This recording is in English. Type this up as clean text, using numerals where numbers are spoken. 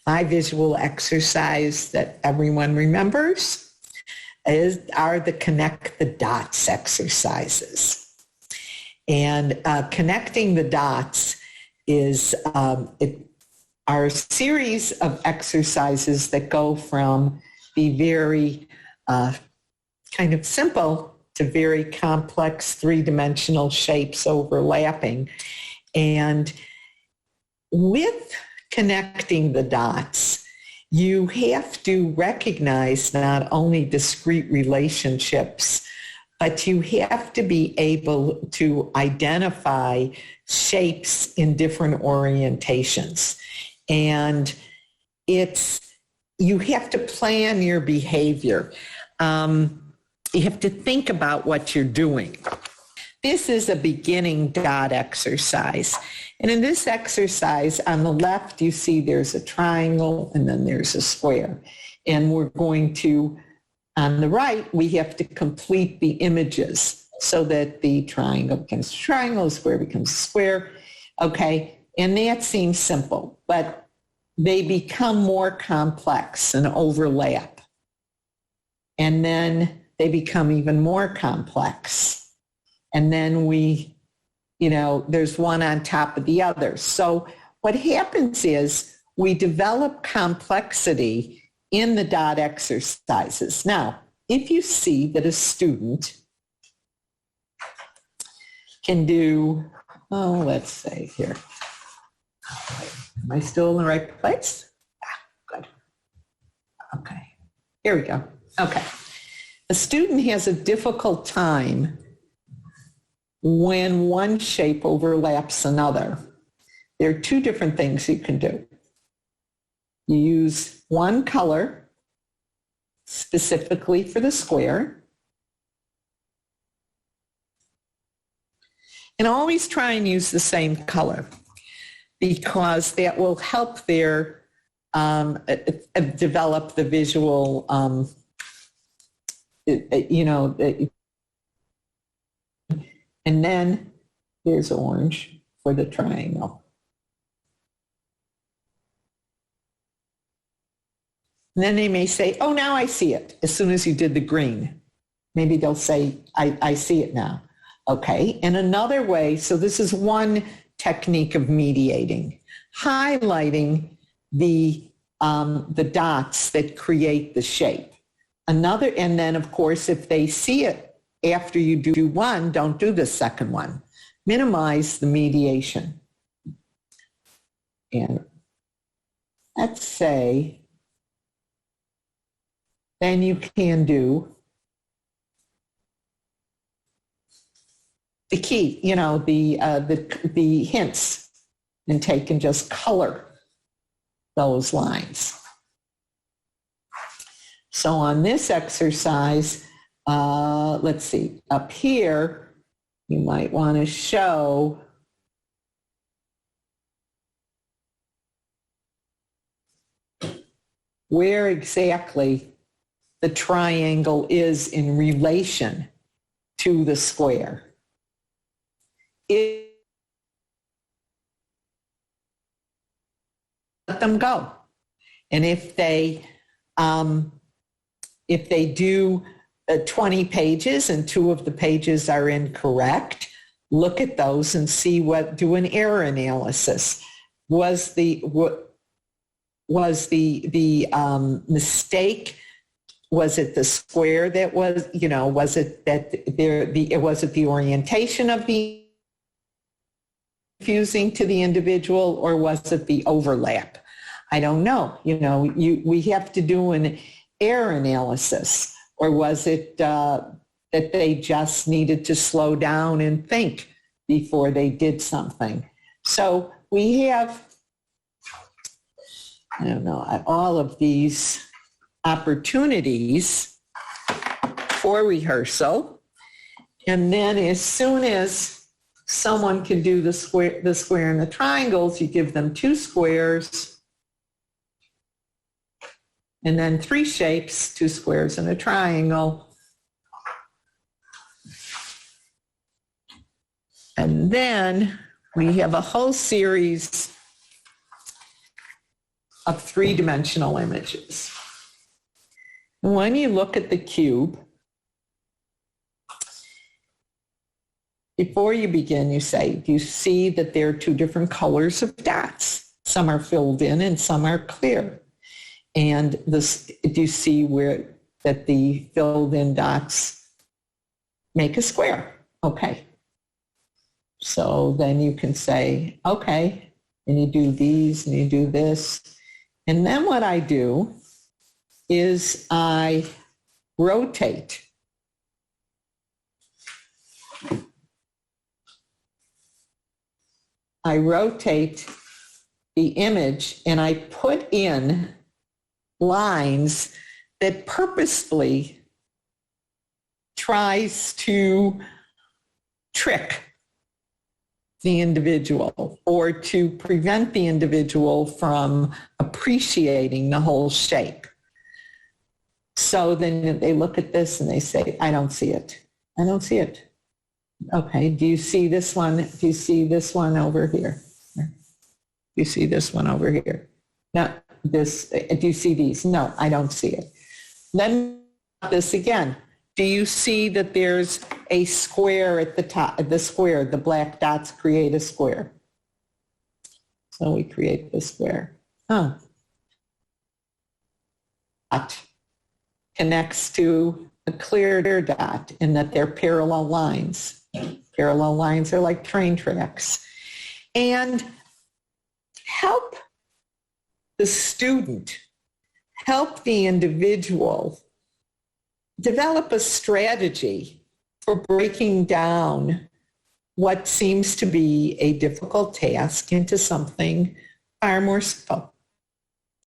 My visual exercise that everyone remembers are the connect the dots exercises. And connecting the dots is are a series of exercises that go from the very kind of simple to very complex three-dimensional shapes overlapping. And with connecting the dots, you have to recognize not only discrete relationships, but you have to be able to identify shapes in different orientations. And you have to plan your behavior. You have to think about what you're doing. This is a beginning dot exercise. And in this exercise, on the left, you see there's a triangle and then there's a square. And we're going to, on the right, we have to complete the images so that the triangle becomes a triangle, the square becomes a square. Okay, and that seems simple, but they become more complex and overlap. And then they become even more complex. And then there's one on top of the other. So what happens is we develop complexity in the dot exercises. Now, if you see that a student can do, let's say here. Am I still in the right place? Good. Okay, here we go. Okay. A student has a difficult time when one shape overlaps another. There are two different things you can do. You use one color specifically for the square, and always try and use the same color because that will help their develop the visual and then there's orange for the triangle. And then they may say, oh, now I see it, as soon as you did the green. Maybe they'll say, I see it now. Okay, and another way, so this is one technique of mediating, highlighting the dots that create the shape. Another, and then of course, if they see it after you do one, don't do the second one. Minimize the mediation. And let's say, then you can do the key, the hints, and take and just color those lines. So on this exercise, let's see, up here, you might want to show where exactly the triangle is in relation to the square. Let them go. And if they do 20 pages and 2 of the pages are incorrect, look at those and see do an error analysis. Was the mistake, was it the square that was it that was it the orientation of the confusing to the individual, or was it the overlap? I don't know. We have to do an error analysis. Or was it that they just needed to slow down and think before they did something? So we have, all of these opportunities for rehearsal. And then as soon as someone can do the square and the triangles, you give them 2 squares, and then 3 shapes, 2 squares and a triangle. And then we have a whole series of three-dimensional images. When you look at the cube, before you begin, you say, do you see that there are two different colors of dots? Some are filled in and some are clear. And this, do you see where that the filled in dots make a square? Okay. So then you can say, okay, and you do these and you do this. And then what I do is I rotate. I rotate the image and I put in lines that purposefully tries to trick the individual or to prevent the individual from appreciating the whole shape. So then they look at this and they say, I don't see it. I don't see it. Okay, do you see this one? Do you see this one over here? Do you see this one over here? No, this, do you see these? No, I don't see it. Then this again. Do you see that there's a square at the top, the square, the black dots create a square. So we create the square. Oh. Dot connects to a clear dot in that they're parallel lines. Parallel lines are like train tracks. And help the student, help the individual develop a strategy for breaking down what seems to be a difficult task into something far more simple.